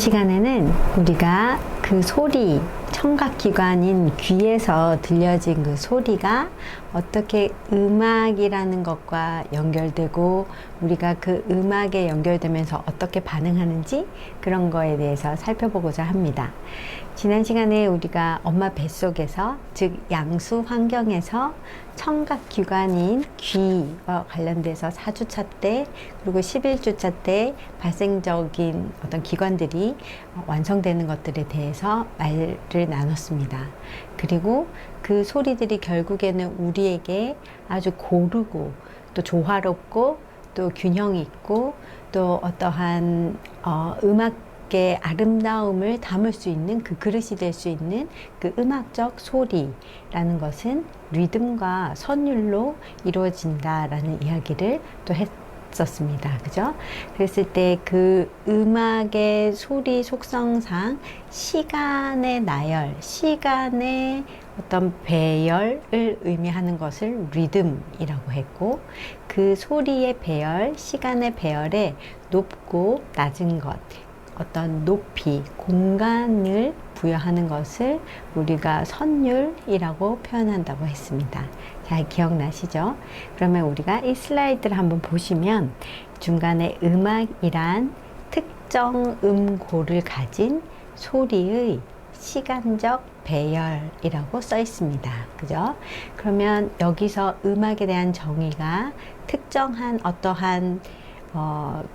시간에는 우리가 그 소리, 청각기관인 귀에서 들려진 그 소리가 어떻게 음악이라는 것과 연결되고 우리가 그 음악에 연결되면서 어떻게 반응하는지 그런 거에 대해서 살펴보고자 합니다. 지난 시간에 우리가 엄마 뱃속에서, 즉 양수 환경에서 청각기관인 귀와 관련돼서 4주차 때 그리고 11주차 때 발생적인 어떤 기관들이 완성되는 것들에 대해서 말을 나눴습니다. 그리고 그 소리들이 결국에는 우리에게 아주 고르고 또 조화롭고 또 균형 있고 또 어떠한 음악의 아름다움을 담을 수 있는 그 그릇이 될 수 있는 그 음악적 소리라는 것은 리듬과 선율로 이루어진다라는 이야기를 또 했었습니다. 그죠? 그랬을 때 그 음악의 소리 속성상 시간의 나열, 시간의 어떤 배열을 의미하는 것을 리듬이라고 했고, 그 소리의 배열, 시간의 배열에 높고 낮은 것, 어떤 높이, 공간을 부여하는 것을 우리가 선율이라고 표현한다고 했습니다. 잘 기억나시죠? 그러면 우리가 이 슬라이드를 한번 보시면 중간에 음악이란 특정 음고를 가진 소리의 시간적 배열이라고 써 있습니다. 그죠? 그러면 여기서 음악에 대한 정의가 특정한 어떠한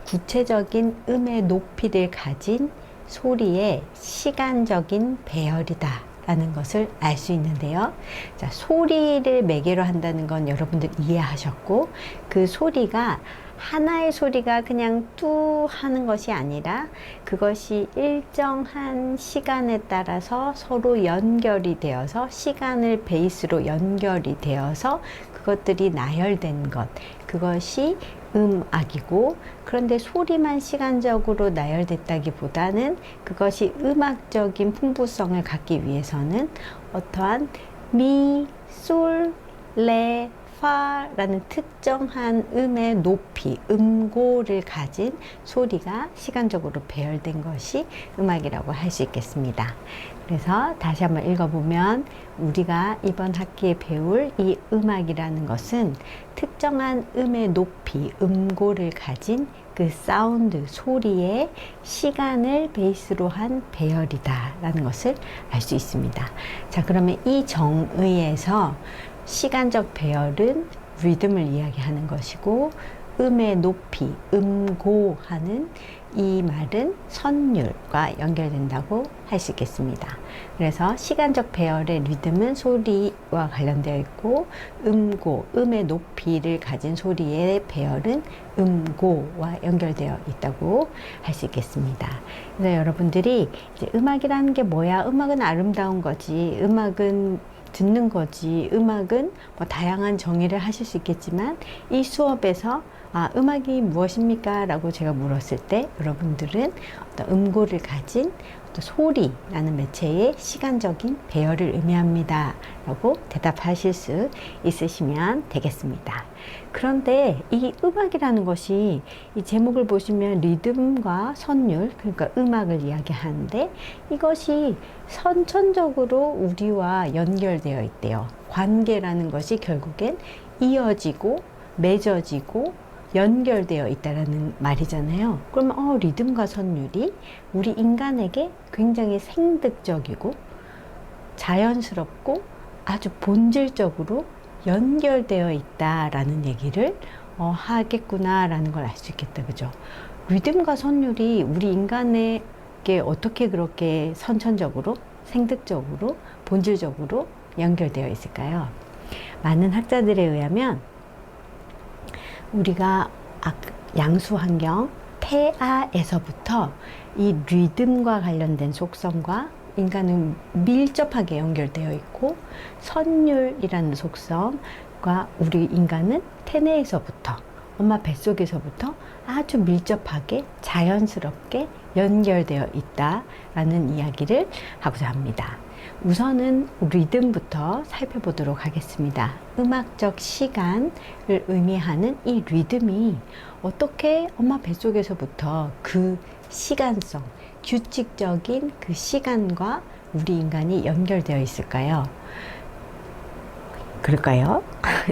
구체적인 음의 높이를 가진 소리의 시간적인 배열이다 라는 것을 알 수 있는데요. 자, 소리를 매개로 한다는 건 여러분들 이해하셨고, 그 소리가 하나의 소리가 그냥 뚜 하는 것이 아니라 그것이 일정한 시간에 따라서 서로 연결이 되어서 시간을 베이스로 연결이 되어서 그것들이 나열된 것, 그것이 음악이고, 그런데 소리만 시간적으로 나열됐다기보다는 그것이 음악적인 풍부성을 갖기 위해서는 어떠한 미, 솔, 레, 파라는 특정한 음의 높이, 음고를 가진 소리가 시간적으로 배열된 것이 음악이라고 할 수 있겠습니다. 그래서 다시 한번 읽어보면 우리가 이번 학기에 배울 이 음악이라는 것은 특정한 음의 높이, 음고를 가진 그 사운드, 소리의 시간을 베이스로 한 배열이다 라는 것을 알 수 있습니다. 자, 그러면 이 정의에서 시간적 배열은 리듬을 이야기하는 것이고, 음의 높이, 음고하는 이 말은 선율과 연결된다고 할 수 있겠습니다. 그래서 시간적 배열의 리듬은 소리와 관련되어 있고, 음고, 음의 높이를 가진 소리의 배열은 음고와 연결되어 있다고 할 수 있겠습니다. 그래서 여러분들이 이제 음악이라는 게 뭐야? 음악은 아름다운 거지. 음악은 듣는 거지. 음악은 뭐 다양한 정의를 하실 수 있겠지만, 이 수업에서 음악이 무엇입니까? 라고 제가 물었을 때 여러분들은 어떤 음고를 가진 어떤 소리라는 매체의 시간적인 배열을 의미합니다 라고 대답하실 수 있으시면 되겠습니다. 그런데 이 음악이라는 것이 이 제목을 보시면 리듬과 선율, 그러니까 음악을 이야기하는데 이것이 선천적으로 우리와 연결되어 있대요. 관계라는 것이 결국엔 이어지고 맺어지고 연결되어 있다라는 말이잖아요. 그러면 리듬과 선율이 우리 인간에게 굉장히 생득적이고 자연스럽고 아주 본질적으로 연결되어 있다라는 얘기를 하겠구나라는 걸 알 수 있겠다. 그죠? 리듬과 선율이 우리 인간에게 어떻게 그렇게 선천적으로, 생득적으로, 본질적으로 연결되어 있을까요? 많은 학자들에 의하면 우리가 양수 환경, 태아에서부터 이 리듬과 관련된 속성과 인간은 밀접하게 연결되어 있고, 선율이라는 속성과 우리 인간은 태내에서부터, 엄마 뱃속에서부터 아주 밀접하게 자연스럽게 연결되어 있다라는 이야기를 하고자 합니다. 우선은 리듬부터 살펴보도록 하겠습니다. 음악적 시간을 의미하는 이 리듬이 어떻게 엄마 뱃속에서부터 그 시간성, 규칙적인 그 시간과 우리 인간이 연결되어 있을까요? 그럴까요?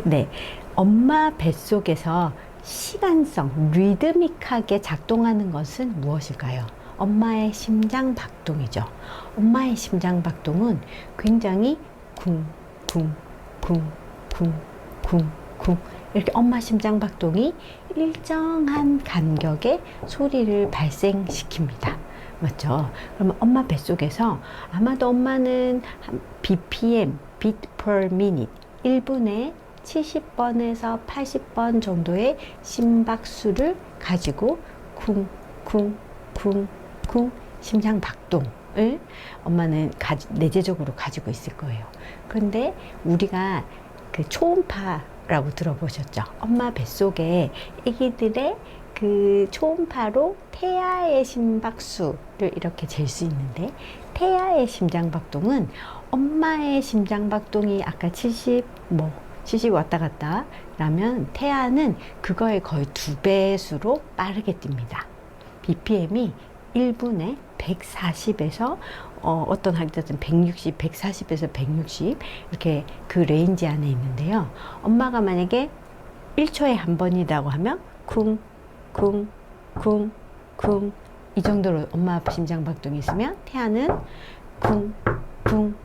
네. 엄마 뱃속에서 시간성, 리드믹하게 작동하는 것은 무엇일까요? 엄마의 심장 박동이죠. 엄마의 심장 박동은 굉장히 쿵, 쿵, 쿵, 쿵, 쿵, 쿵 이렇게 엄마 심장 박동이 일정한 간격의 소리를 발생시킵니다. 맞죠? 그러면 엄마 뱃속에서 아마도 엄마는 BPM, beat per minute, 1분에 70번에서 80번 정도의 심박수를 가지고 쿵, 쿵, 쿵, 쿵 심장 박동을 엄마는 내재적으로 가지고 있을 거예요. 그런데 우리가 그 초음파라고 들어보셨죠? 엄마 뱃속에 아기들의 그 초음파로 태아의 심박수를 이렇게 잴 수 있는데, 태아의 심장박동은 엄마의 심장박동이 아까 70 왔다 갔다 라면 태아는 그거의 거의 2배수로 빠르게 뜁니다. BPM이 1분에 140에서 어떤 학자들은 160, 140에서 160 이렇게 그 레인지 안에 있는데요. 엄마가 만약에 1초에 한 번이라고 하면 쿵, 쿵, 쿵, 쿵 이 정도로 엄마 심장 박동이 있으면 태아는 쿵, 쿵,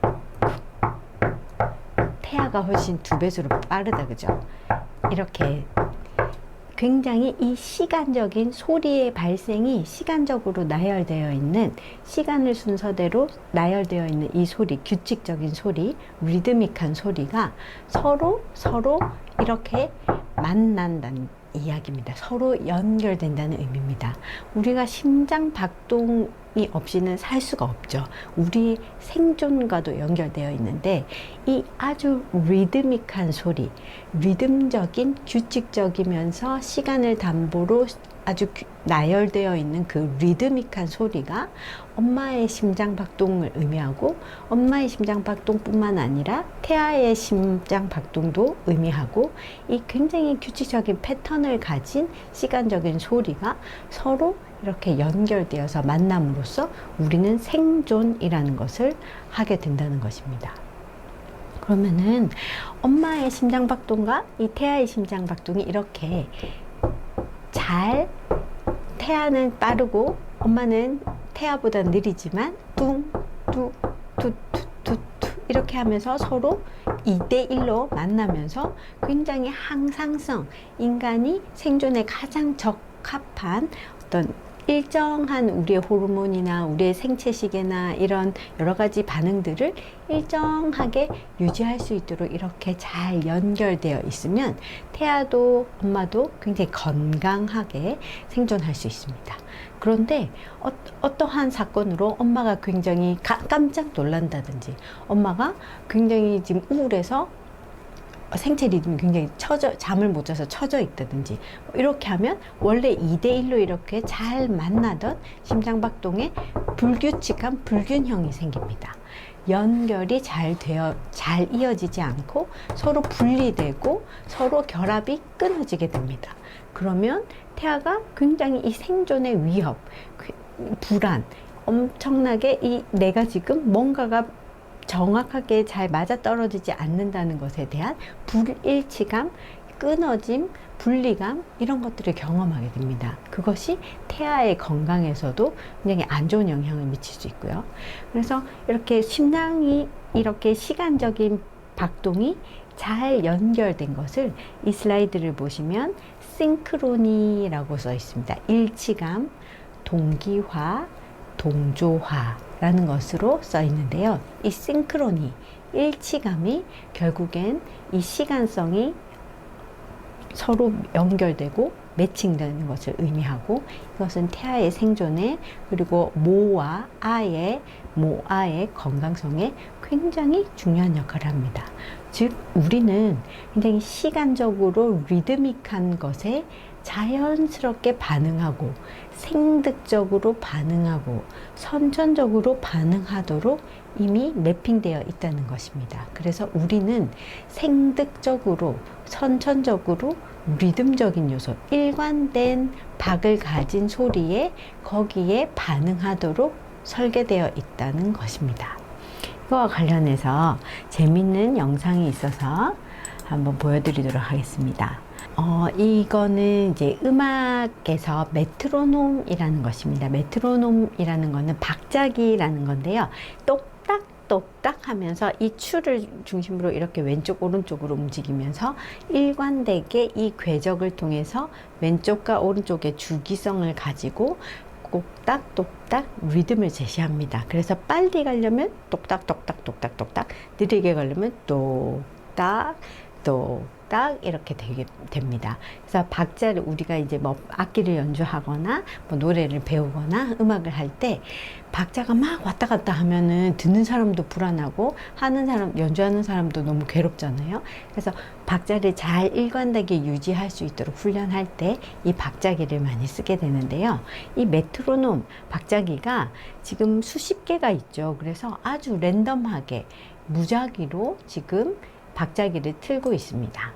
태아가 훨씬 2배수로 빠르다, 그죠? 이렇게 굉장히 이 시간적인 소리의 발생이 시간적으로 나열되어 있는, 시간을 순서대로 나열되어 있는 이 소리, 규칙적인 소리, 리드믹한 소리가 서로 이렇게 만난다는 이야기입니다. 서로 연결된다는 의미입니다. 우리가 심장 박동이 없이는 살 수가 없죠. 우리 생존과도 연결되어 있는데, 이 아주 리드믹한 소리, 리듬적인 규칙적이면서 시간을 담보로 아주 나열되어 있는 그 리드믹한 소리가 엄마의 심장 박동을 의미하고, 엄마의 심장 박동뿐만 아니라 태아의 심장 박동도 의미하고, 이 굉장히 규칙적인 패턴을 가진 시간적인 소리가 서로 이렇게 연결되어서 만남으로써 우리는 생존이라는 것을 하게 된다는 것입니다. 그러면은 엄마의 심장 박동과 이 태아의 심장 박동이 이렇게 잘, 태아는 빠르고 엄마는 태아보다 느리지만 뚱, 뚜, 뚜, 뚜, 뚜, 뚜 이렇게 하면서 서로 2대1로 만나면서 굉장히 항상성, 인간이 생존에 가장 적합한 어떤 일정한 우리의 호르몬이나 우리의 생체 시계나 이런 여러 가지 반응들을 일정하게 유지할 수 있도록 이렇게 잘 연결되어 있으면 태아도 엄마도 굉장히 건강하게 생존할 수 있습니다. 그런데 어떠한 사건으로 엄마가 굉장히 깜짝 놀란다든지, 엄마가 굉장히 지금 우울해서 생체 리듬이 굉장히 잠을 못 자서 처져 있다든지, 이렇게 하면 원래 2대1로 이렇게 잘 만나던 심장박동에 불규칙한 불균형이 생깁니다. 연결이 잘 이어지지 않고 서로 분리되고 서로 결합이 끊어지게 됩니다. 그러면 태아가 굉장히 이 생존의 위협, 불안, 엄청나게 내가 지금 뭔가가 정확하게 잘 맞아떨어지지 않는다는 것에 대한 불일치감, 끊어짐, 분리감, 이런 것들을 경험하게 됩니다. 그것이 태아의 건강에서도 굉장히 안 좋은 영향을 미칠 수 있고요. 그래서 이렇게 심장이 이렇게 시간적인 박동이 잘 연결된 것을, 이 슬라이드를 보시면 싱크로니라고 써 있습니다. 일치감, 동기화, 동조화라는 것으로 써 있는데요. 이 싱크로니, 일치감이 결국엔 이 시간성이 서로 연결되고 매칭되는 것을 의미하고, 이것은 태아의 생존에, 그리고 모아의 건강성에 굉장히 중요한 역할을 합니다. 즉 우리는 굉장히 시간적으로 리드믹한 것에 자연스럽게 반응하고, 생득적으로 반응하고, 선천적으로 반응하도록 이미 매핑되어 있다는 것입니다. 그래서 우리는 생득적으로, 선천적으로 리듬적인 요소, 일관된 박을 가진 소리에 거기에 반응하도록 설계되어 있다는 것입니다. 이거와 관련해서 재밌는 영상이 있어서 한번 보여드리도록 하겠습니다. 이거는 이제 음악에서 메트로놈이라는 것입니다. 메트로놈이라는 거는 박자기라는 건데요. 똑딱 똑딱 하면서 이 추를 중심으로 이렇게 왼쪽 오른쪽으로 움직이면서 일관되게 이 궤적을 통해서 왼쪽과 오른쪽의 주기성을 가지고 똑딱 똑딱 리듬을 제시합니다. 그래서 빨리 가려면 똑딱 똑딱 똑딱 똑딱, 느리게 가려면 똑딱 똑딱 이렇게 됩니다. 그래서 박자를 우리가 이제 뭐 악기를 연주하거나 뭐 노래를 배우거나 음악을 할 때 박자가 막 왔다 갔다 하면은 듣는 사람도 불안하고 하는 사람, 연주하는 사람도 너무 괴롭잖아요. 그래서 박자를 잘 일관되게 유지할 수 있도록 훈련할 때 이 박자기를 많이 쓰게 되는데요. 이 메트로놈 박자기가 지금 수십 개가 있죠. 그래서 아주 랜덤하게 무작위로 지금 박자기를 틀고 있습니다.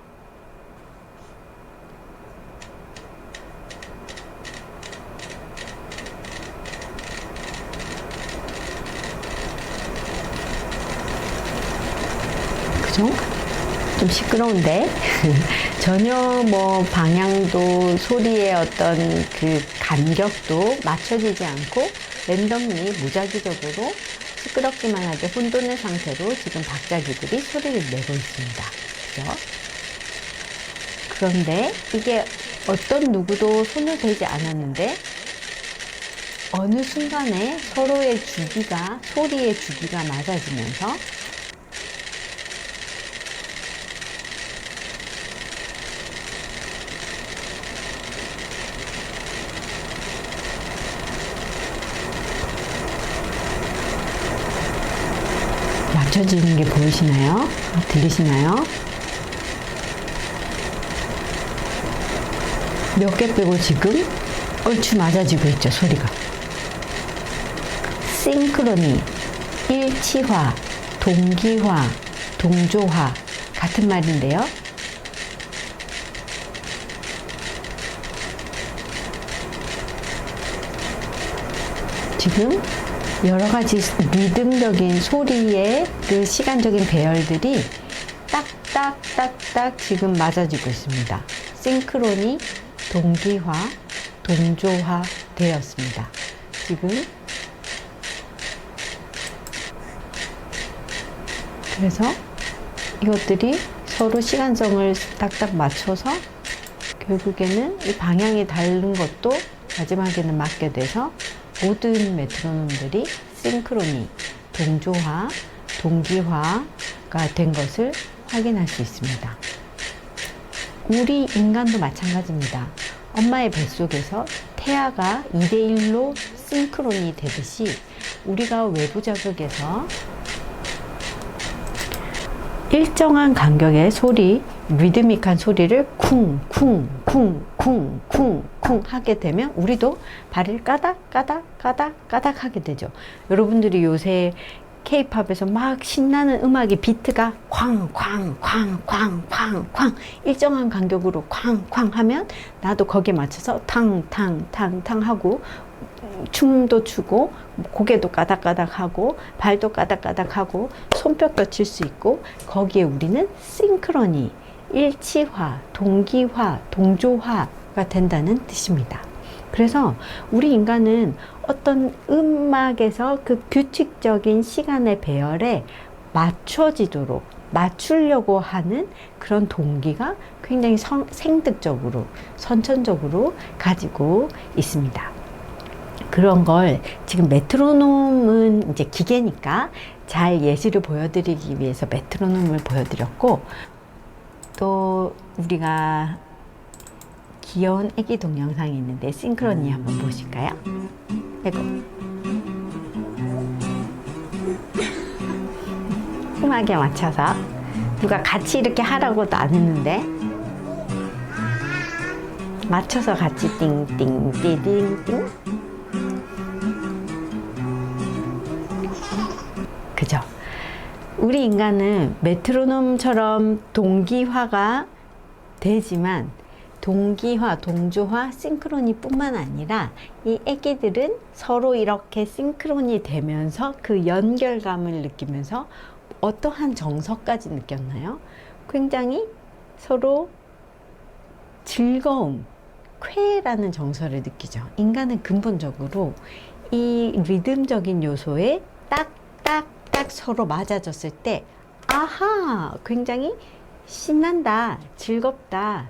그죠? 좀 시끄러운데 전혀 뭐 방향도 소리의 어떤 그 간격도 맞춰지지 않고 랜덤리 무작위적으로 시끄럽기만 하게 혼돈의 상태로 지금 박자기들이 소리를 내고 있습니다. 그죠? 그런데 이게 어떤 누구도 손을 대지 않았는데 어느 순간에 서로의 주기가, 소리의 주기가 맞아지면서 맞춰지는 게 보이시나요? 들리시나요? 몇 개 빼고 지금 얼추 맞아지고 있죠, 소리가. 싱크로니, 일치화, 동기화, 동조화 같은 말인데요. 지금 여러 가지 리듬적인 소리의 그 시간적인 배열들이 딱딱딱딱 지금 맞아지고 있습니다. 싱크로니, 동기화, 동조화 되었습니다. 지금 그래서 이것들이 서로 시간성을 딱딱 맞춰서 결국에는 이 방향이 다른 것도 마지막에는 맞게 돼서 모든 메트로놈들이 싱크로니, 동조화, 동기화가 된 것을 확인할 수 있습니다. 우리 인간도 마찬가지입니다. 엄마의 뱃속에서 태아가 2대1로 싱크로니 되듯이 우리가 외부 자극에서 일정한 간격의 소리, 리드믹한 소리를 쿵쿵쿵쿵쿵쿵 하게 되면 우리도 발을 까닥까닥까닥까닥 하게 되죠. 여러분들이 요새 K-팝에서 막 신나는 음악의 비트가 쾅쾅쾅쾅쾅쾅 일정한 간격으로 쾅쾅 하면 나도 거기에 맞춰서 탕탕탕탕 하고 춤도 추고 고개도 까닥까닥 하고 발도 까닥까닥 하고 손뼉도 칠 수 있고 거기에 우리는 싱크로니, 일치화, 동기화, 동조화가 된다는 뜻입니다. 그래서 우리 인간은 어떤 음악에서 그 규칙적인 시간의 배열에 맞춰지도록 맞추려고 하는 그런 동기가 굉장히 생득적으로 선천적으로 가지고 있습니다. 그런 걸 지금 메트로놈은 이제 기계니까 잘 예시를 보여드리기 위해서 메트로놈을 보여드렸고 또 우리가 귀여운 애기 동영상이 있는데 싱크로니 한번 보실까요? 이거 음악에 맞춰서 누가 같이 이렇게 하라고도 안 했는데 맞춰서 같이 띵띵띵띵띵 그죠? 우리 인간은 메트로놈처럼 동기화가 되지만 동기화, 동조화, 싱크로니 뿐만 아니라 이 애기들은 서로 이렇게 싱크로니 되면서 그 연결감을 느끼면서 어떠한 정서까지 느꼈나요? 굉장히 서로 즐거움, 쾌라는 정서를 느끼죠. 인간은 근본적으로 이 리듬적인 요소에 딱딱딱 서로 맞아졌을 때 아하, 굉장히 신난다, 즐겁다,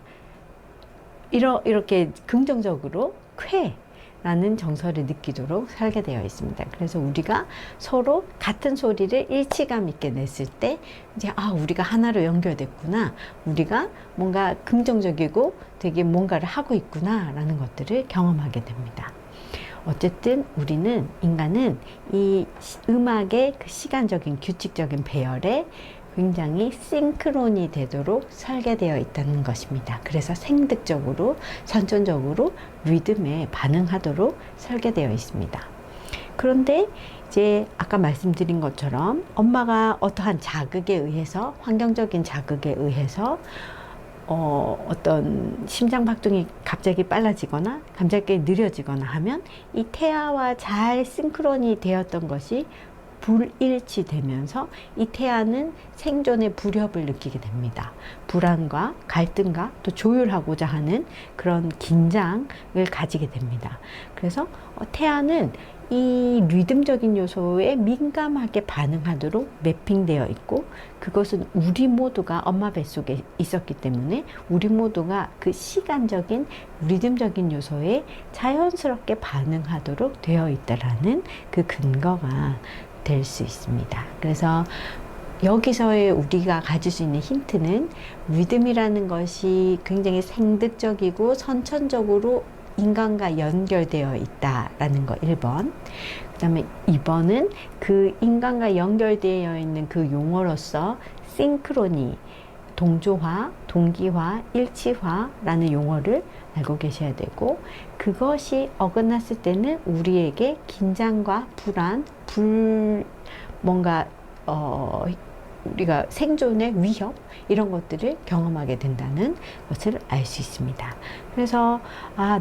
이렇게 긍정적으로 쾌라는 정서를 느끼도록 살게 되어 있습니다. 그래서 우리가 서로 같은 소리를 일치감 있게 냈을 때 이제 우리가 하나로 연결됐구나, 우리가 뭔가 긍정적이고 되게 뭔가를 하고 있구나 라는 것들을 경험하게 됩니다. 어쨌든 우리는, 인간은 이 음악의 그 시간적인 규칙적인 배열에 굉장히 싱크론이 되도록 설계되어 있다는 것입니다. 그래서 생득적으로, 선천적으로 리듬에 반응하도록 설계되어 있습니다. 그런데 이제 아까 말씀드린 것처럼 엄마가 어떠한 자극에 의해서, 환경적인 자극에 의해서 어떤 심장 박동이 갑자기 빨라지거나 갑자기 느려지거나 하면 이 태아와 잘 싱크론이 되었던 것이 불일치되면서 이 태아는 생존의 불협을 느끼게 됩니다. 불안과 갈등과 또 조율하고자 하는 그런 긴장을 가지게 됩니다. 그래서 태아는 이 리듬적인 요소에 민감하게 반응하도록 매핑되어 있고, 그것은 우리 모두가 엄마 뱃속에 있었기 때문에 우리 모두가 그 시간적인 리듬적인 요소에 자연스럽게 반응하도록 되어 있다라는 그 근거가 될 수 있습니다. 그래서 여기서의 우리가 가질 수 있는 힌트는, 리듬이라는 것이 굉장히 생득적이고 선천적으로 인간과 연결되어 있다라는 거 1번. 그 다음에 2번은 그 인간과 연결되어 있는 그 용어로서 싱크로니, 동조화, 동기화, 일치화라는 용어를 알고 계셔야 되고, 그것이 어긋났을 때는 우리에게 긴장과 불안, 뭔가 우리가 생존의 위협, 이런 것들을 경험하게 된다는 것을 알 수 있습니다. 그래서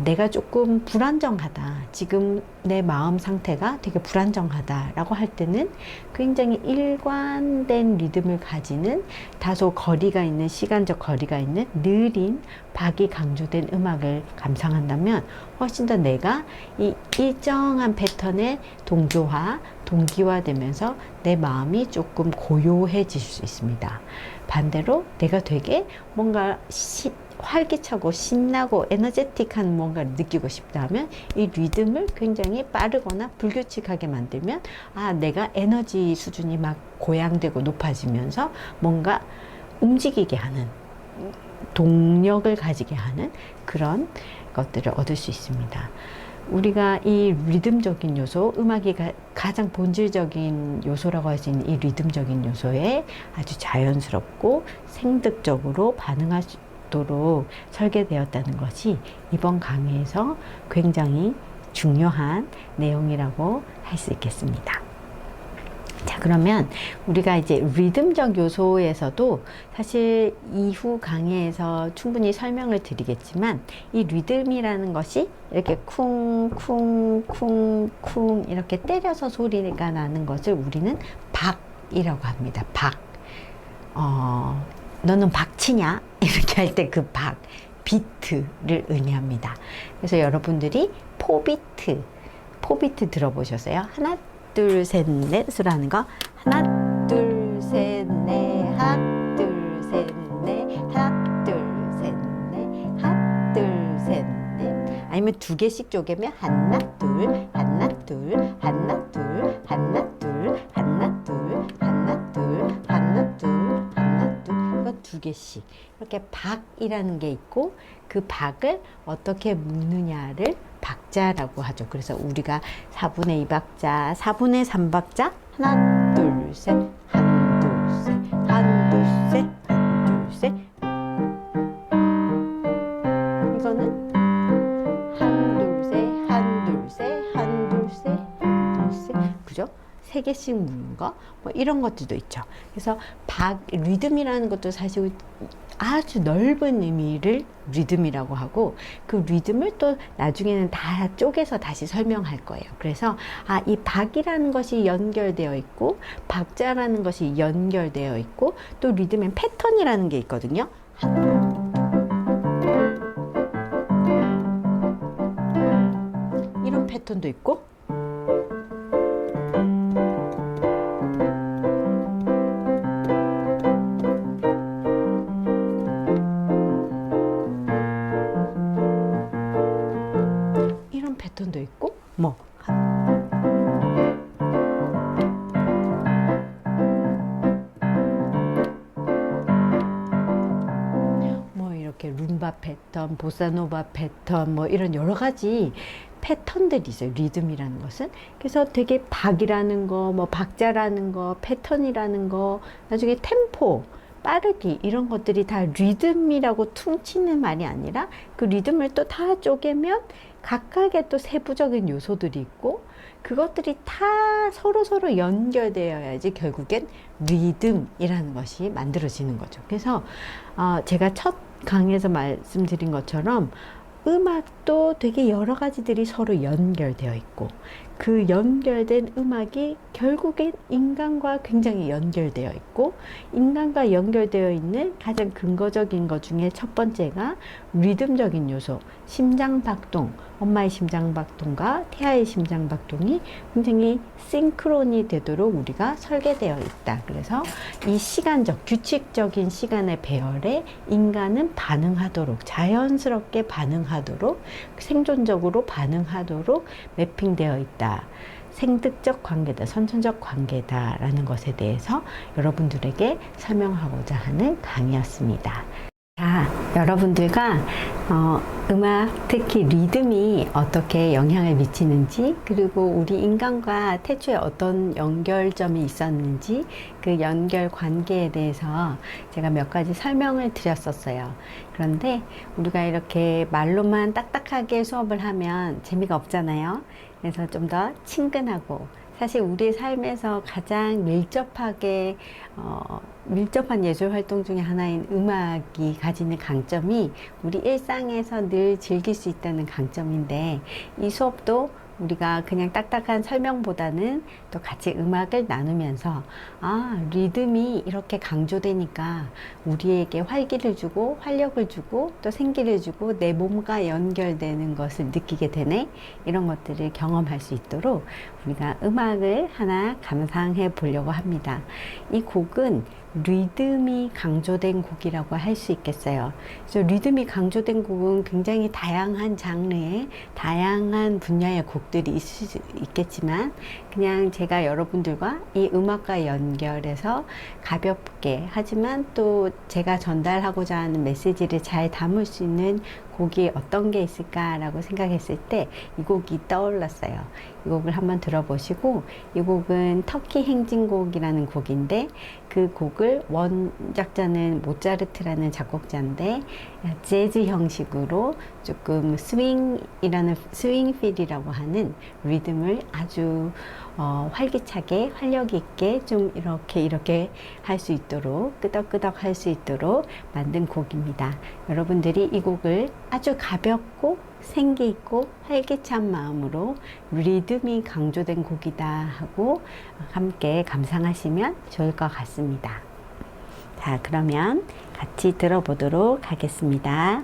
내가 조금 불안정하다, 지금 내 마음 상태가 되게 불안정하다라고 할 때는 굉장히 일관된 리듬을 가지는, 다소 거리가 있는, 시간적 거리가 있는 느린 박이 강조된 음악을 감상한다면 훨씬 더 내가 이 일정한 패턴의 동조화, 동기화되면서 내 마음이 조금 고요해질 수 있습니다. 반대로 내가 되게 뭔가 활기차고 신나고 에너제틱한 뭔가를 느끼고 싶다 하면 이 리듬을 굉장히 빠르거나 불규칙하게 만들면 내가 에너지 수준이 막 고양되고 높아지면서 뭔가 움직이게 하는, 동력을 가지게 하는 그런 것들을 얻을 수 있습니다. 우리가 이 리듬적인 요소, 음악이 가장 본질적인 요소라고 할 수 있는 이 리듬적인 요소에 아주 자연스럽고 생득적으로 반응할 수 있도록 설계되었다는 것이 이번 강의에서 굉장히 중요한 내용이라고 할 수 있겠습니다. 자, 그러면 우리가 이제 리듬적 요소에서도 사실 이후 강의에서 충분히 설명을 드리겠지만, 이 리듬이라는 것이 이렇게 쿵쿵쿵쿵 이렇게 때려서 소리가 나는 것을 우리는 박이라고 합니다. 박. 너는 박치냐? 이렇게 할 때 그 박, 비트를 의미합니다. 그래서 여러분들이 포비트 들어보셨어요? 하나, 둘, 셋, 넷으로 하는 거. 하나, 둘, 셋, 넷, 하나, 둘, 셋, 넷, 하나, 둘, 셋, 넷, 하나, 둘, 셋, 넷. 아니면 2개씩 쪼개면 하나, 둘, 하나, 둘, 하나, 둘, 하나, 둘, 하나, 둘, 하나, 둘, 하나, 둘, 하나, 둘. 이거 2개씩. 이렇게 박이라는 게 있고, 그 박을 어떻게 묶느냐를 박자라고 하죠. 그래서 우리가 4분의 2박자, 4분의 3박자, 하나, 둘, 셋, 한, 둘, 셋, 한, 둘, 셋, 한, 둘, 셋. 이거는 한, 둘, 셋, 한, 둘, 셋, 한, 둘, 셋, 한, 둘, 셋. 그죠? 3 3개씩 묻는 거, 뭐 이런 것들도 있죠. 그래서 리듬이라는 것도 사실 아주 넓은 의미를 리듬이라고 하고, 그 리듬을 또 나중에는 다 쪼개서 다시 설명할 거예요. 그래서 이 박이라는 것이 연결되어 있고, 박자라는 것이 연결되어 있고, 또 리듬엔 패턴이라는 게 있거든요. 이런 패턴도 있고, 이런 패턴도 있고, 뭐 이렇게 룸바 패턴, 보사노바 패턴, 뭐 이런 여러 가지 패턴들이 있어요. 리듬이라는 것은. 그래서 되게 박이라는 거, 뭐 박자라는 거, 패턴이라는 거, 나중에 템포, 빠르기, 이런 것들이 다 리듬이라고 퉁치는 말이 아니라, 그 리듬을 또 다 쪼개면 각각의 또 세부적인 요소들이 있고, 그것들이 다 서로 연결되어야지 결국엔 리듬이라는 것이 만들어지는 거죠. 그래서 제가 첫 강의에서 말씀드린 것처럼 음악도 되게 여러 가지들이 서로 연결되어 있고, 그 연결된 음악이 결국엔 인간과 굉장히 연결되어 있고, 인간과 연결되어 있는 가장 근거적인 것 중에 첫 번째가 리듬적인 요소, 심장박동, 엄마의 심장박동과 태아의 심장박동이 굉장히 싱크론이 되도록 우리가 설계되어 있다. 그래서 이 시간적, 규칙적인 시간의 배열에 인간은 반응하도록, 자연스럽게 반응하도록, 생존적으로 반응하도록 매핑되어 있다. 생득적 관계다, 선천적 관계다라는 것에 대해서 여러분들에게 설명하고자 하는 강의였습니다. 자, 여러분들과 음악, 특히 리듬이 어떻게 영향을 미치는지, 그리고 우리 인간과 태초에 어떤 연결점이 있었는지, 그 연결 관계에 대해서 제가 몇 가지 설명을 드렸었어요. 그런데 우리가 이렇게 말로만 딱딱하게 수업을 하면 재미가 없잖아요. 그래서 좀 더 친근하고, 사실 우리의 삶에서 가장 밀접한 예술 활동 중에 하나인 음악이 가지는 강점이 우리 일상에서 늘 즐길 수 있다는 강점인데, 이 수업도 우리가 그냥 딱딱한 설명보다는 또 같이 음악을 나누면서 리듬이 이렇게 강조되니까 우리에게 활기를 주고 활력을 주고 또 생기를 주고 내 몸과 연결되는 것을 느끼게 되네, 이런 것들을 경험할 수 있도록 우리가 음악을 하나 감상해 보려고 합니다. 이 곡은 리듬이 강조된 곡이라고 할 수 있겠어요. 그래서 리듬이 강조된 곡은 굉장히 다양한 장르의 다양한 분야의 곡들이 있을 수 있겠지만, 그냥 제가 여러분들과 이 음악과 연결해서 가볍게, 하지만 또 제가 전달하고자 하는 메시지를 잘 담을 수 있는 곡이 어떤 게 있을까라고 생각했을 때 이 곡이 떠올랐어요. 이 곡을 한번 들어보시고, 이 곡은 터키 행진곡이라는 곡인데, 그 곡을 원작자는 모차르트라는 작곡자인데 재즈 형식으로 조금 스윙 필이라고 하는 리듬을 아주 활기차게 활력 있게 좀 이렇게 할 수 있도록, 끄덕끄덕 할 수 있도록 만든 곡입니다. 여러분들이 이 곡을 아주 가볍고 생기 있고 활기찬 마음으로 리듬이 강조된 곡이다 하고 함께 감상하시면 좋을 것 같습니다. 자, 그러면 같이 들어보도록 하겠습니다.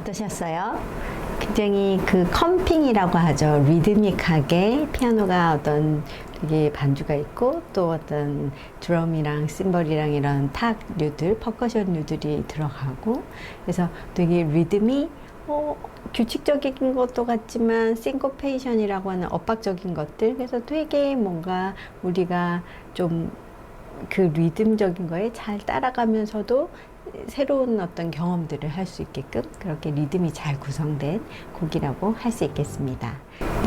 어떠셨어요? 굉장히 그 컴핑이라고 하죠. 리드믹하게 피아노가 어떤 되게 반주가 있고 또 어떤 드럼이랑 심벌이랑 이런 탁류들, 퍼커션류들이 들어가고 그래서 되게 리듬이 규칙적인 것도 같지만 싱코페이션이라고 하는 엇박적인 것들 그래서 되게 뭔가 우리가 좀 그 리듬적인 거에 잘 따라가면서도 새로운 어떤 경험들을 할 수 있게끔 그렇게 리듬이 잘 구성된 곡이라고 할 수 있겠습니다.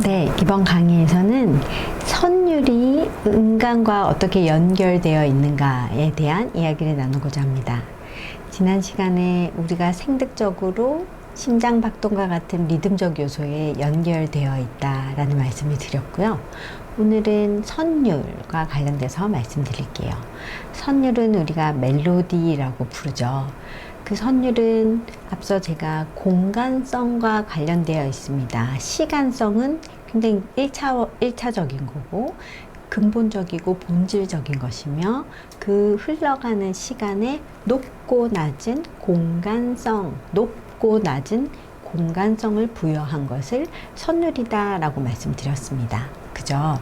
네, 이번 강의에서는 선율이 음감과 어떻게 연결되어 있는가에 대한 이야기를 나누고자 합니다. 지난 시간에 우리가 생득적으로 심장박동과 같은 리듬적 요소에 연결되어 있다라는 말씀을 드렸고요. 오늘은 선율과 관련돼서 말씀드릴게요. 선율은 우리가 멜로디라고 부르죠. 그 선율은 앞서 제가 공간성과 관련되어 있습니다. 시간성은 굉장히 1차적인 거고 근본적이고 본질적인 것이며 그 흘러가는 시간에 높고 낮은 공간성, 높고 낮은 공간성을 부여한 것을 선율이다 라고 말씀드렸습니다. 그죠?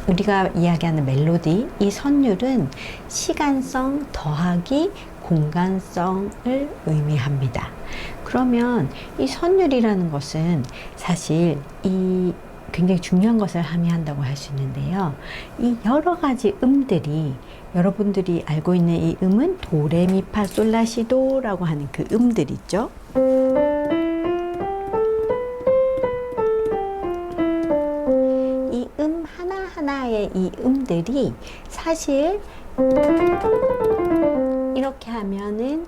우리가 이야기하는 멜로디, 이 선율은 시간성 더하기 공간성을 의미합니다. 그러면 이 선율이라는 것은 사실 이 굉장히 중요한 것을 함의한다고 할 수 있는데요. 이 여러 가지 음들이 여러분들이 알고 있는 이 음은 도레미파솔라시도라고 하는 그 음들 있죠. 이 음 하나하나의 이 음들이 사실 이렇게 하면은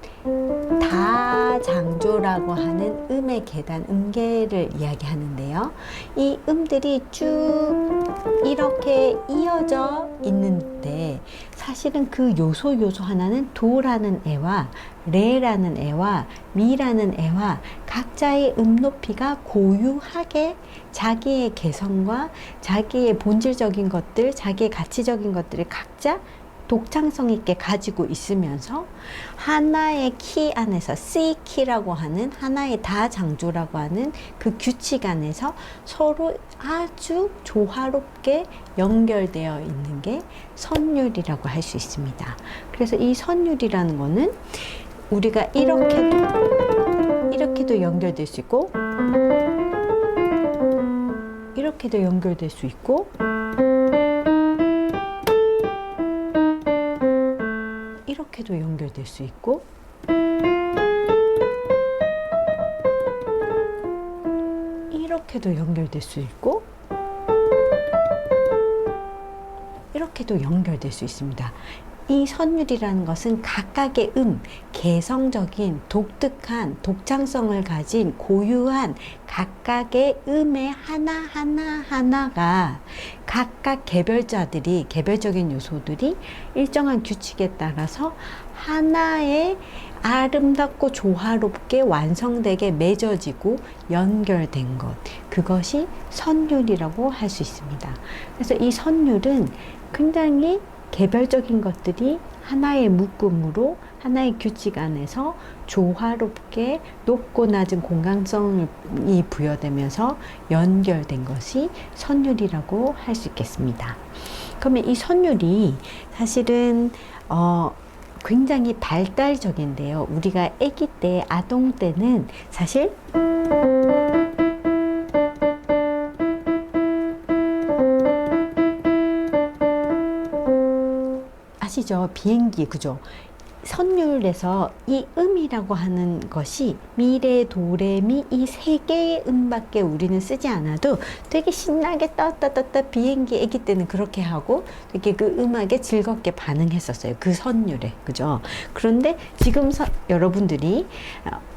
다장조라고 하는 음의 계단, 음계를 이야기하는데요. 이 음들이 쭉 이렇게 이어져 있는데 사실은 그 요소 하나는 도라는 애와 레라는 애와 미라는 애와 각자의 음 높이가 고유하게 자기의 개성과 자기의 본질적인 것들, 자기의 가치적인 것들을 각자 독창성 있게 가지고 있으면서 하나의 키 안에서 C 키라고 하는 하나의 다장조라고 하는 그 규칙 안에서 서로 아주 조화롭게 연결되어 있는 게 선율이라고 할 수 있습니다. 그래서 이 선율이라는 거는 우리가 이렇게도 연결될 수 있고 이렇게도 연결될 수 있고 이렇게도 연결될 수 있고 이렇게도 연결될 수 있고 이렇게도 연결될 수 있습니다. 이 선율이라는 것은 각각의 개성적인 독특한 독창성을 가진 고유한 각각의 음의 하나가 각각 개별적인 요소들이 일정한 규칙에 따라서 하나의 아름답고 조화롭게 완성되게 맺어지고 연결된 것, 그것이 선율이라고 할 수 있습니다. 그래서 이 선율은 굉장히 개별적인 것들이 하나의 묶음으로 하나의 규칙 안에서 조화롭게 높고 낮은 공간성이 부여되면서 연결된 것이 선율이라고 할 수 있겠습니다. 그러면 이 선율이 사실은 굉장히 발달적인데요. 우리가 아기 때, 아동 때는 사실 아시죠? 비행기, 그죠? 선율에서 이 음이라고 하는 것이 미레, 도레미 이 세 개의 음밖에 우리는 쓰지 않아도 되게 신나게 떴다 비행기 아기 때는 그렇게 하고 되게 그 음악에 즐겁게 반응했었어요. 그 선율에, 그죠? 그런데 지금 여러분들이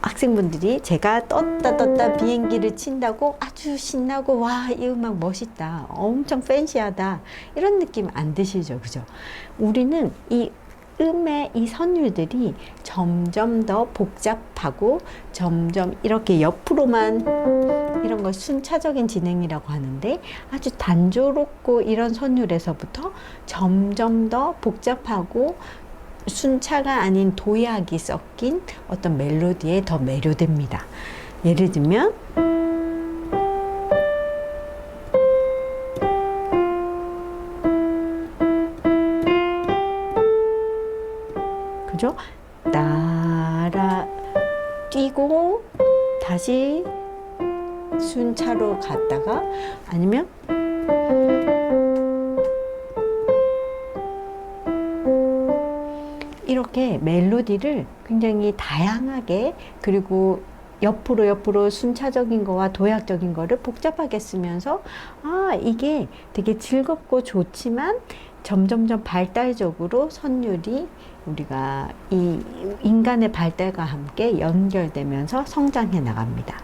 학생분들이 제가 떴다 비행기를 친다고 아주 신나고 와, 이 음악 멋있다, 엄청 팬시하다 이런 느낌 안 드시죠? 그죠? 우리는 이 음의 이 선율들이 점점 더 복잡하고 점점 이렇게 옆으로만 이런 걸 순차적인 진행이라고 하는데 아주 단조롭고 이런 선율에서부터 점점 더 복잡하고 순차가 아닌 도약이 섞인 어떤 멜로디에 더 매료됩니다. 예를 들면 그죠? 따라 뛰고 다시 순차로 갔다가 아니면 이렇게 멜로디를 굉장히 다양하게 그리고 옆으로 순차적인 거와 도약적인 거를 복잡하게 쓰면서 이게 되게 즐겁고 좋지만 점점점 발달적으로 선율이 우리가 이 인간의 발달과 함께 연결되면서 성장해 나갑니다.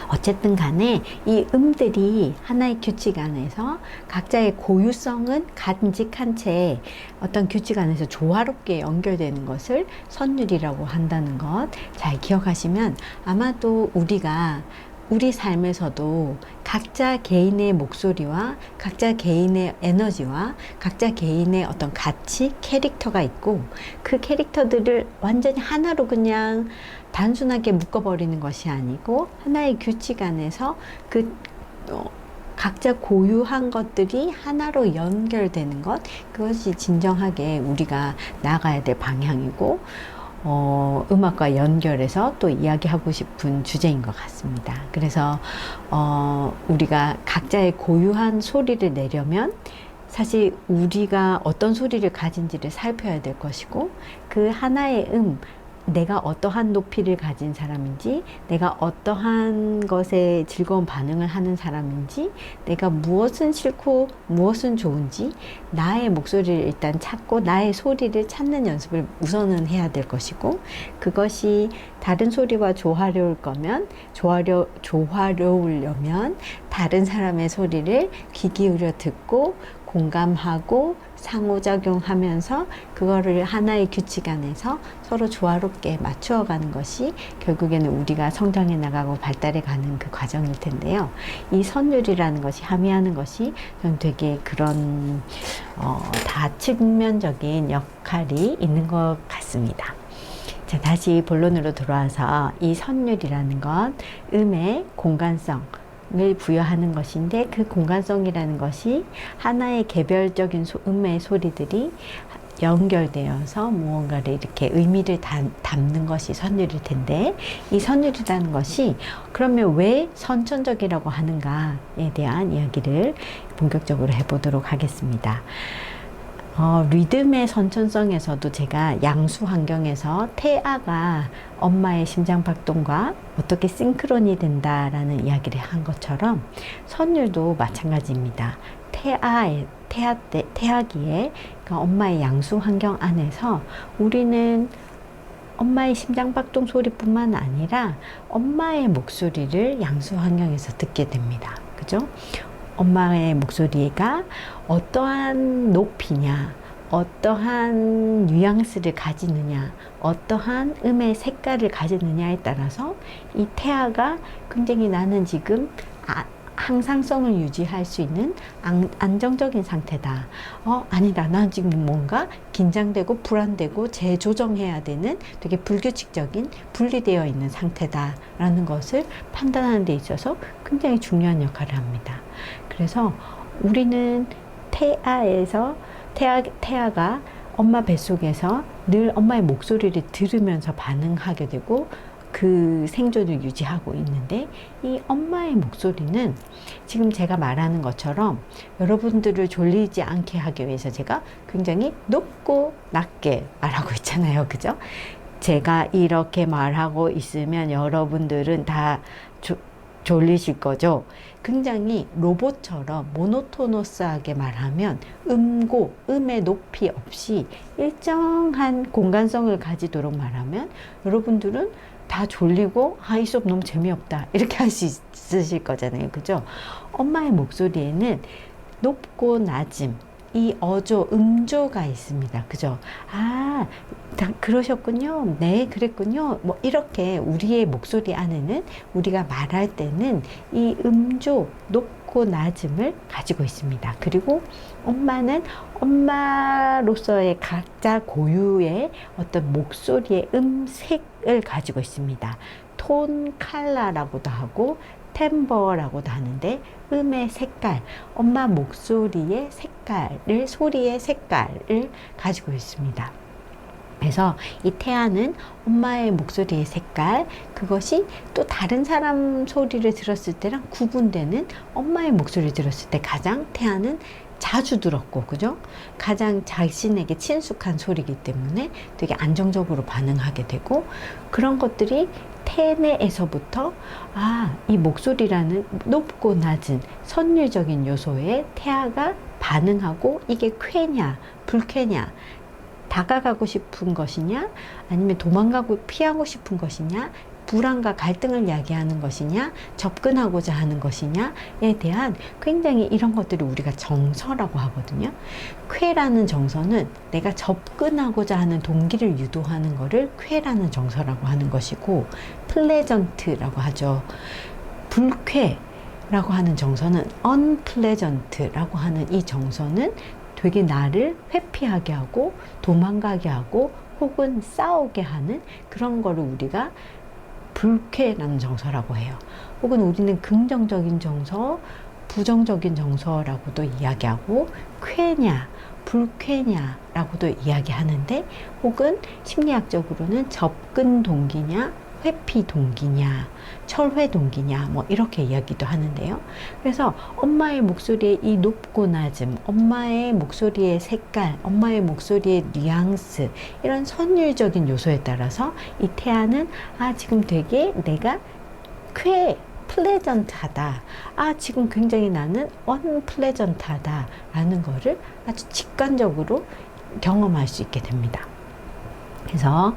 어쨌든 간에 이 음들이 하나의 규칙 안에서 각자의 고유성은 간직한 채 어떤 규칙 안에서 조화롭게 연결되는 것을 선율이라고 한다는 것 잘 기억하시면 아마도 우리가 우리 삶에서도 각자 개인의 목소리와 각자 개인의 에너지와 각자 개인의 어떤 가치, 캐릭터가 있고 그 캐릭터들을 완전히 하나로 그냥 단순하게 묶어버리는 것이 아니고 하나의 규칙 안에서 각자 고유한 것들이 하나로 연결되는 것, 그것이 진정하게 우리가 나아가야 될 방향이고 음악과 연결해서 또 이야기하고 싶은 주제인 것 같습니다. 그래서 우리가 각자의 고유한 소리를 내려면 사실 우리가 어떤 소리를 가진지를 살펴야 될 것이고 그 하나의 내가 어떠한 높이를 가진 사람인지, 내가 어떠한 것에 즐거운 반응을 하는 사람인지, 내가 무엇은 싫고 무엇은 좋은지 나의 목소리를 일단 찾고 나의 소리를 찾는 연습을 우선은 해야 될 것이고, 그것이 다른 소리와 조화로울 거면 조화로우려면 다른 사람의 소리를 귀 기울여 듣고 공감하고 상호작용하면서 그거를 하나의 규칙 안에서 서로 조화롭게 맞추어가는 것이 결국에는 우리가 성장해 나가고 발달해 가는 그 과정일 텐데요. 이 선율이라는 것이 함의하는 것이 저는 되게 그런 다측면적인 역할이 있는 것 같습니다. 자, 다시 본론으로 돌아와서 이 선율이라는 건 음의 공간성 을 부여하는 것인데, 그 공간성이라는 것이 하나의 개별적인 음의 소리들이 연결되어서 무언가를 이렇게 의미를 담는 것이 선율일 텐데, 이 선율이라는 것이 그러면 왜 선천적이라고 하는가에 대한 이야기를 본격적으로 해보도록 하겠습니다. 리듬의 선천성에서도 제가 양수 환경에서 태아가 엄마의 심장박동과 어떻게 싱크론이 된다라는 이야기를 한 것처럼 선율도 마찬가지입니다. 태아기에 그러니까 엄마의 양수 환경 안에서 우리는 엄마의 심장박동 소리뿐만 아니라 엄마의 목소리를 양수 환경에서 듣게 됩니다. 그죠? 엄마의 목소리가 어떠한 높이냐, 어떠한 뉘앙스를 가지느냐, 어떠한 음의 색깔을 가지느냐에 따라서 이 태아가 굉장히 나는 지금 항상성을 유지할 수 있는 안정적인 상태다. 아니다. 난 지금 뭔가 긴장되고 불안되고 재조정해야 되는 되게 불규칙적인 분리되어 있는 상태다라는 것을 판단하는 데 있어서 굉장히 중요한 역할을 합니다. 그래서 우리는 태아가 엄마 뱃속에서 늘 엄마의 목소리를 들으면서 반응하게 되고 그 생존을 유지하고 있는데, 이 엄마의 목소리는 지금 제가 말하는 것처럼 여러분들을 졸리지 않게 하기 위해서 제가 굉장히 높고 낮게 말하고 있잖아요. 그죠? 제가 이렇게 말하고 있으면 여러분들은 다 졸리실 거죠. 굉장히 로봇처럼 모노토너스하게 말하면 음의 높이 없이 일정한 공간성을 가지도록 말하면 여러분들은 다 졸리고 이 수업 너무 재미없다 이렇게 할 수 있으실 거잖아요. 그죠? 엄마의 목소리에는 높고 낮음, 이 음조가 있습니다. 그죠? 그러셨군요. 네, 그랬군요. 뭐 이렇게 우리의 목소리 안에는 우리가 말할 때는 이 음조, 높고 낮음을 가지고 있습니다. 그리고 엄마는 엄마로서의 각자 고유의 어떤 목소리의 음색을 가지고 있습니다. 톤 컬러라고도 하고 템버라고도 하는데, 음의 색깔, 엄마 목소리의 색깔을, 소리의 색깔을 가지고 있습니다. 그래서 이 태아는 엄마의 목소리의 색깔, 그것이 또 다른 사람 소리를 들었을 때랑 구분되는, 엄마의 목소리를 들었을 때 가장 태아는 자주 들었고, 그죠? 가장 자신에게 친숙한 소리이기 때문에 되게 안정적으로 반응하게 되고, 그런 것들이 태내에서부터 이 목소리라는 높고 낮은 선율적인 요소에 태아가 반응하고, 이게 쾌냐 불쾌냐, 다가가고 싶은 것이냐 아니면 도망가고 피하고 싶은 것이냐, 불안과 갈등을 야기하는 것이냐, 접근하고자 하는 것이냐에 대한 굉장히 이런 것들을 우리가 정서라고 하거든요. 쾌라는 정서는 내가 접근하고자 하는 동기를 유도하는 것을 쾌라는 정서라고 하는 것이고, 플레전트라고 하죠. 불쾌라고 하는 정서는 unpleasant라고 하는 이 정서는 되게 나를 회피하게 하고 도망가게 하고 혹은 싸우게 하는 그런 거를 우리가 불쾌라는 정서라고 해요. 혹은 우리는 긍정적인 정서, 부정적인 정서라고도 이야기하고, 쾌냐 불쾌냐라고도 이야기하는데, 혹은 심리학적으로는 접근 동기냐 회피 동기냐, 철회 동기냐, 뭐 이렇게 이야기도 하는데요. 그래서 엄마의 목소리의 이 높고 낮음, 엄마의 목소리의 색깔, 엄마의 목소리의 뉘앙스, 이런 선율적인 요소에 따라서 이 태아는 지금 되게 내가 플레전트하다, 지금 굉장히 나는 언플레전트하다 라는 거를 아주 직관적으로 경험할 수 있게 됩니다. 그래서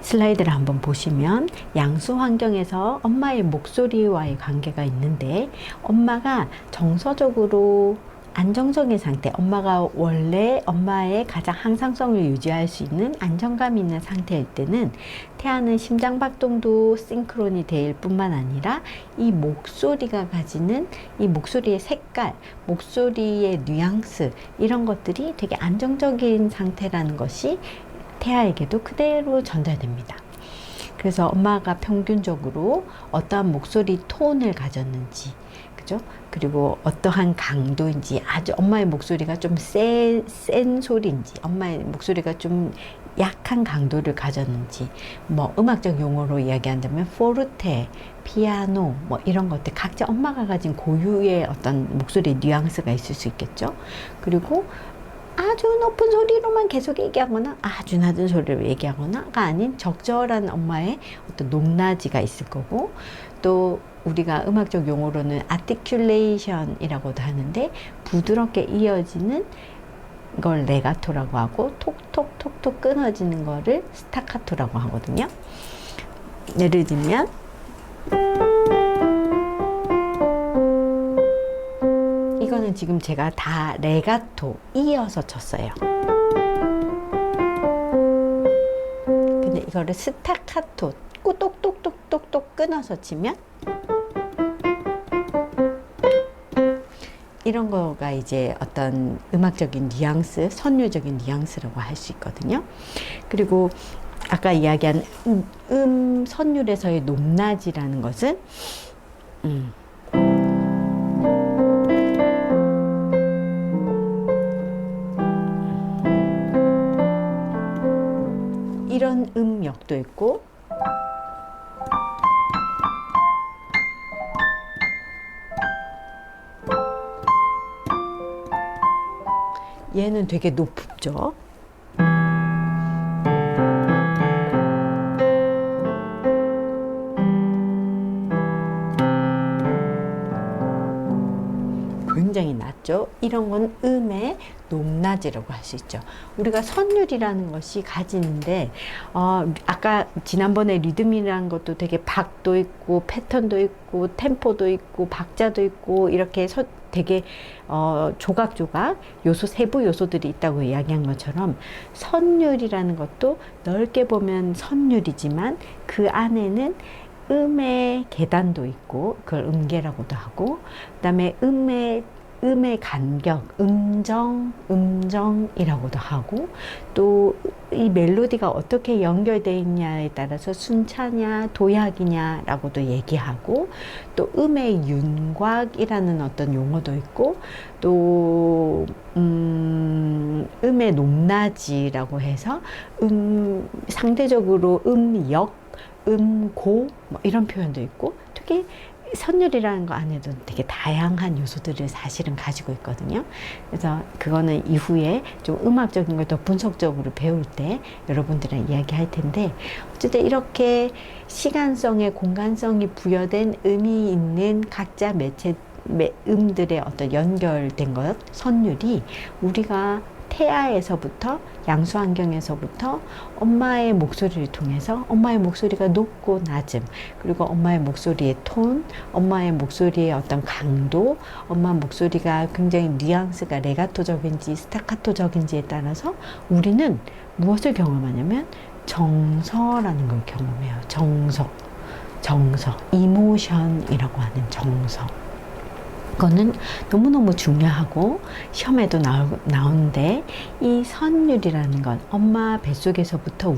슬라이드를 한번 보시면 양수 환경에서 엄마의 목소리와의 관계가 있는데, 엄마가 정서적으로 안정적인 상태, 엄마가 원래 엄마의 가장 항상성을 유지할 수 있는 안정감 있는 상태일 때는 태아는 심장박동도 싱크론이 될 뿐만 아니라 이 목소리가 가지는 이 목소리의 색깔, 목소리의 뉘앙스, 이런 것들이 되게 안정적인 상태라는 것이 태아에게도 그대로 전달됩니다. 그래서 엄마가 평균적으로 어떠한 목소리 톤을 가졌는지, 그죠? 그리고 어떠한 강도인지, 아주 엄마의 목소리가 좀 센 소리인지, 엄마의 목소리가 좀 약한 강도를 가졌는지, 뭐 음악적 용어로 이야기한다면 포르테, 피아노, 뭐 이런 것들 각자 엄마가 가진 고유의 어떤 목소리 뉘앙스가 있을 수 있겠죠. 그리고 아주 높은 소리로만 계속 얘기하거나 아주 낮은 소리로 얘기하거나가 아닌 적절한 엄마의 어떤 높낮이가 있을 거고, 또 우리가 음악적 용어로는 아티큘레이션이라고도 하는데, 부드럽게 이어지는 걸 레가토라고 하고, 톡톡톡톡 끊어지는 거를 스타카토라고 하거든요. 예를 들면 이거는 지금 제가 다 레가토 이어서 쳤어요. 근데 이거를 스타카토 똑똑똑똑똑 끊어서 치면 이런 거가 이제 어떤 음악적인 뉘앙스, 선율적인 뉘앙스라고 할 수 있거든요. 그리고 아까 이야기한 선율에서의 높낮이라는 것은 이런 음역도 있고, 얘는 되게 높죠. 굉장히 낮죠. 이런 건 음의 높낮이라고 할 수 있죠. 우리가 선율이라는 것이 가지는데, 아까 지난번에 리듬이라는 것도 되게 박도 있고 패턴도 있고 템포도 있고 박자도 있고 이렇게 되게 조각조각 요소, 세부 요소들이 있다고 이야기한 것처럼, 선율이라는 것도 넓게 보면 선율이지만 그 안에는 음의 계단도 있고, 그걸 음계라고도 하고, 그 다음에 음의 음의 간격, 음정이라고도 하고, 또 이 멜로디가 어떻게 연결되어 있냐에 따라서 순차냐, 도약이냐라고도 얘기하고, 또 음의 윤곽이라는 어떤 용어도 있고, 또 음의 높낮이라고 해서 상대적으로 음역, 음고 뭐 이런 표현도 있고, 되게 선율이라는 거 안에도 되게 다양한 요소들을 사실은 가지고 있거든요. 그래서 그거는 이후에 좀 음악적인 걸 더 분석적으로 배울 때 여러분들이랑 이야기할 텐데, 어쨌든 이렇게 시간성에 공간성이 부여된 음이 있는 각자 음들의 어떤 연결된 것, 선율이 우리가 태아에서부터 양수환경에서부터 엄마의 목소리를 통해서 엄마의 목소리가 높고 낮음, 그리고 엄마의 목소리의 톤, 엄마의 목소리의 어떤 강도, 엄마 목소리가 굉장히 뉘앙스가 레가토적인지 스타카토적인지에 따라서 우리는 무엇을 경험하냐면 정서라는 걸 경험해요. 정서, 이모션이라고 하는 정서. 그거는 너무너무 중요하고 시험에도 나오는데, 이 선율이라는 건 엄마 뱃속에서부터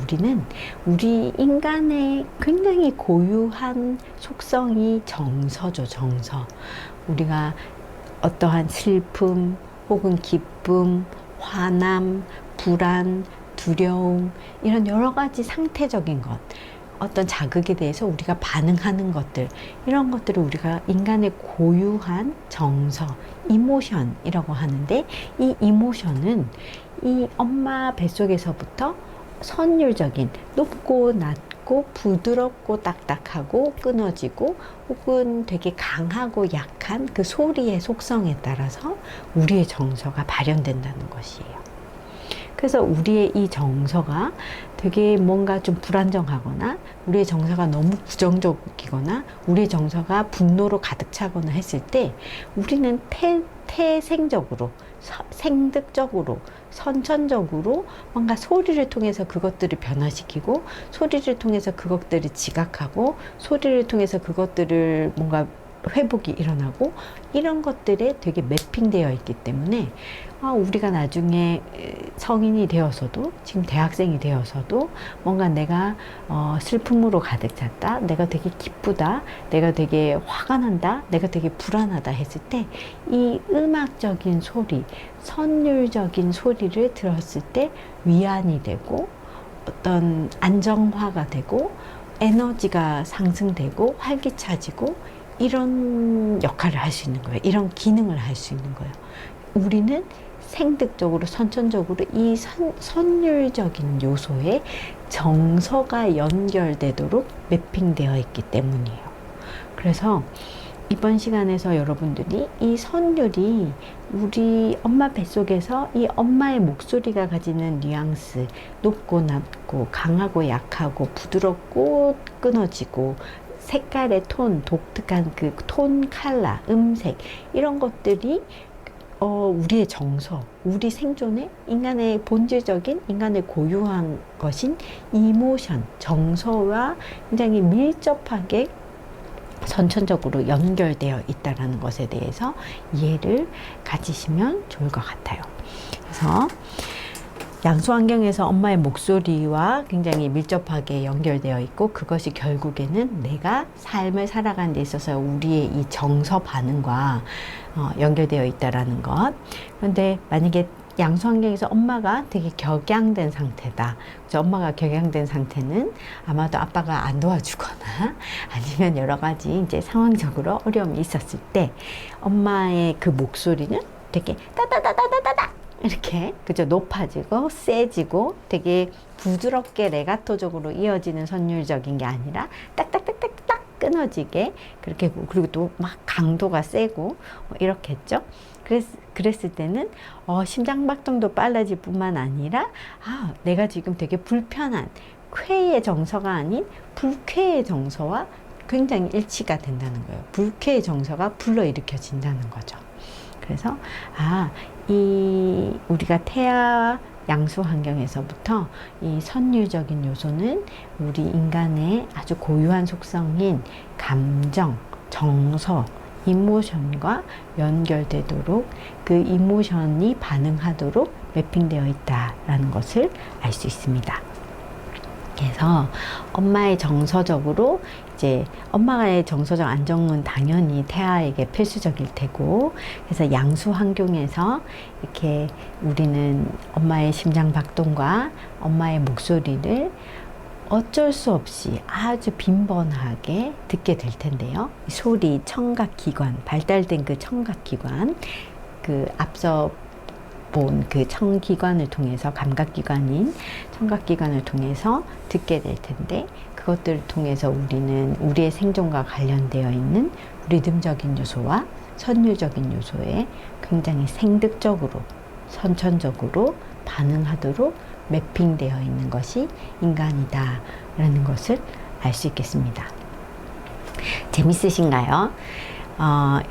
우리 인간의 굉장히 고유한 속성이 정서죠. 정서. 우리가 어떠한 슬픔 혹은 기쁨, 화남, 불안, 두려움, 이런 여러 가지 상태적인 것, 어떤 자극에 대해서 우리가 반응하는 것들, 이런 것들을 우리가 인간의 고유한 정서, 이모션이라고 하는데, 이 이모션은 이 엄마 뱃속에서부터 선율적인, 높고 낮고 부드럽고 딱딱하고 끊어지고 혹은 되게 강하고 약한 그 소리의 속성에 따라서 우리의 정서가 발현된다는 것이에요. 그래서 우리의 이 정서가 되게 뭔가 좀 불안정하거나, 우리의 정서가 너무 부정적이거나, 우리의 정서가 분노로 가득 차거나 했을 때, 우리는 태생적으로, 생득적으로, 선천적으로 뭔가 소리를 통해서 그것들을 변화시키고, 소리를 통해서 그것들을 지각하고, 소리를 통해서 그것들을 뭔가 회복이 일어나고, 이런 것들에 되게 매핑되어 있기 때문에 우리가 나중에 성인이 되어서도, 지금 대학생이 되어서도 뭔가 내가 슬픔으로 가득 찼다, 내가 되게 기쁘다, 내가 되게 화가 난다, 내가 되게 불안하다 했을 때 이 음악적인 소리, 선율적인 소리를 들었을 때 위안이 되고 어떤 안정화가 되고 에너지가 상승되고 활기차지고, 이런 역할을 할 수 있는 거예요. 이런 기능을 할 수 있는 거예요. 우리는 생득적으로, 선천적으로 이 선율적인 요소에 정서가 연결되도록 매핑되어 있기 때문이에요. 그래서 이번 시간에서 여러분들이 이 선율이 우리 엄마 뱃속에서 이 엄마의 목소리가 가지는 뉘앙스, 높고 낮고 강하고 약하고 부드럽고 끊어지고, 색깔의 톤, 독특한 그 톤 컬러, 음색, 이런 것들이 우리의 정서, 우리 생존의 인간의 본질적인, 인간의 고유한 것인 이모션, 정서와 굉장히 밀접하게 선천적으로 연결되어 있다는 것에 대해서 이해를 가지시면 좋을 것 같아요. 그래서 양수 환경에서 엄마의 목소리와 굉장히 밀접하게 연결되어 있고, 그것이 결국에는 내가 삶을 살아가는 데 있어서 우리의 이 정서 반응과 연결되어 있다라는 것. 그런데 만약에 양수 환경에서 엄마가 되게 격양된 상태다. 그래서 엄마가 격양된 상태는 아마도 아빠가 안 도와주거나 아니면 여러 가지 이제 상황적으로 어려움이 있었을 때 엄마의 그 목소리는 되게 따다다다다다다 이렇게, 그죠? 높아지고 세지고 되게 부드럽게 레가토적으로 이어지는 선율적인 게 아니라 딱딱딱딱딱 끊어지게 그렇게, 그리고 또 막 강도가 세고 이렇게 했죠. 그랬을 때는 심장박동도 빨라질 뿐만 아니라 내가 지금 되게 불편한 쾌의 정서가 아닌 불쾌의 정서와 굉장히 일치가 된다는 거예요. 불쾌의 정서가 불러일으켜진다는 거죠. 그래서 우리가 태아 양수 환경에서부터 이 선율적인 요소는 우리 인간의 아주 고유한 속성인 감정, 정서, 이모션과 연결되도록 그 이모션이 반응하도록 매핑되어 있다라는 것을 알 수 있습니다. 그래서 엄마의 정서적으로 이제 엄마의 정서적 안정은 당연히 태아에게 필수적일 테고, 그래서 양수 환경에서 이렇게 우리는 엄마의 심장 박동과 엄마의 목소리를 어쩔 수 없이 아주 빈번하게 듣게 될 텐데요. 소리, 청각기관, 발달된 그 청각기관, 그 앞서 본 그 청기관을 통해서, 감각기관인 청각기관을 통해서 듣게 될 텐데, 그것들을 통해서 우리는 우리의 생존과 관련되어 있는 리듬적인 요소와 선율적인 요소에 굉장히 생득적으로, 선천적으로 반응하도록 매핑되어 있는 것이 인간이다 라는 것을 알 수 있겠습니다. 재밌으신가요?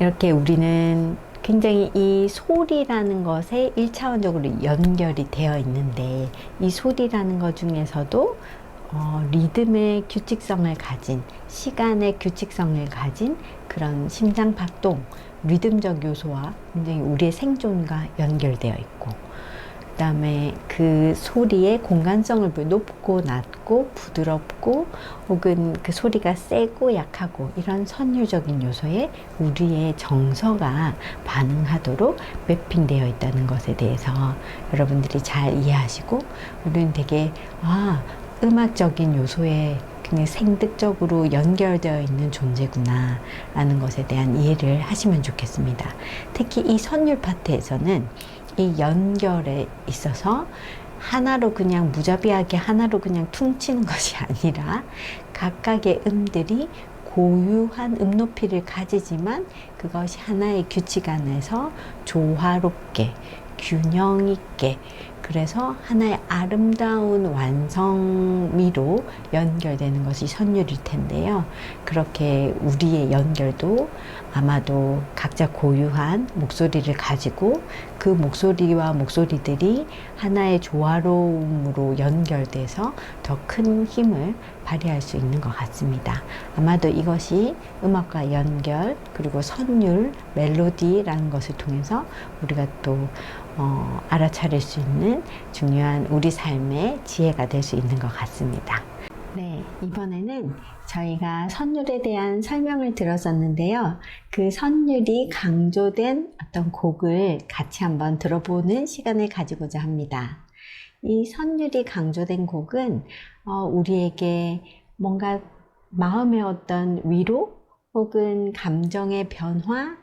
이렇게 우리는 굉장히 이 소리라는 것에 1차원적으로 연결이 되어 있는데, 이 소리라는 것 중에서도 리듬의 규칙성을 가진, 시간의 규칙성을 가진 그런 심장박동, 리듬적 요소와 굉장히 우리의 생존과 연결되어 있고, 그 다음에 그 소리의 공간성을 높고 낮고 부드럽고 혹은 그 소리가 세고 약하고 이런 선율적인 요소에 우리의 정서가 반응하도록 매핑되어 있다는 것에 대해서 여러분들이 잘 이해하시고, 우리는 되게 음악적인 요소에 굉장히 생득적으로 연결되어 있는 존재구나 라는 것에 대한 이해를 하시면 좋겠습니다. 특히 이 선율 파트에서는 이 연결에 있어서 하나로 그냥 무자비하게 하나로 그냥 퉁치는 것이 아니라 각각의 음들이 고유한 음 높이를 가지지만 그것이 하나의 규칙 안에서 조화롭게 균형 있게, 그래서 하나의 아름다운 완성미로 연결되는 것이 선율일 텐데요. 그렇게 우리의 연결도 아마도 각자 고유한 목소리를 가지고 그 목소리와 목소리들이 하나의 조화로움으로 연결돼서 더 큰 힘을 발휘할 수 있는 것 같습니다. 아마도 이것이 음악과 연결, 그리고 선율, 멜로디라는 것을 통해서 우리가 또 알아차릴 수 있는 중요한 우리 삶의 지혜가 될 수 있는 것 같습니다. 네, 이번에는 저희가 선율에 대한 설명을 들었었는데요. 그 선율이 강조된 어떤 곡을 같이 한번 들어보는 시간을 가지고자 합니다. 이 선율이 강조된 곡은 우리에게 뭔가 마음의 어떤 위로 혹은 감정의 변화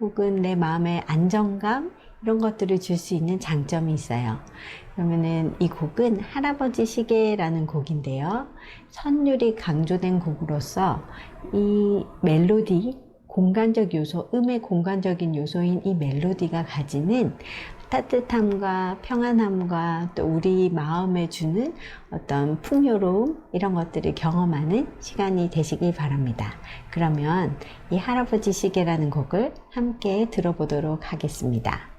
혹은 내 마음의 안정감, 이런 것들을 줄 수 있는 장점이 있어요. 그러면은 이 곡은 할아버지 시계라는 곡인데요. 선율이 강조된 곡으로서 이 멜로디, 공간적 요소, 음의 공간적인 요소인 이 멜로디가 가지는 따뜻함과 평안함과 또 우리 마음에 주는 어떤 풍요로움, 이런 것들을 경험하는 시간이 되시길 바랍니다. 그러면 이 할아버지 시계라는 곡을 함께 들어보도록 하겠습니다.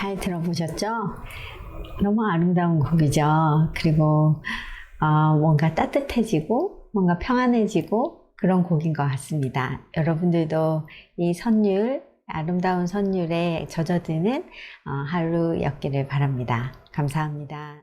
잘 들어보셨죠? 너무 아름다운 곡이죠. 그리고 뭔가 따뜻해지고 뭔가 평안해지고 그런 곡인 것 같습니다. 여러분들도 이 선율, 아름다운 선율에 젖어드는 하루였기를 바랍니다. 감사합니다.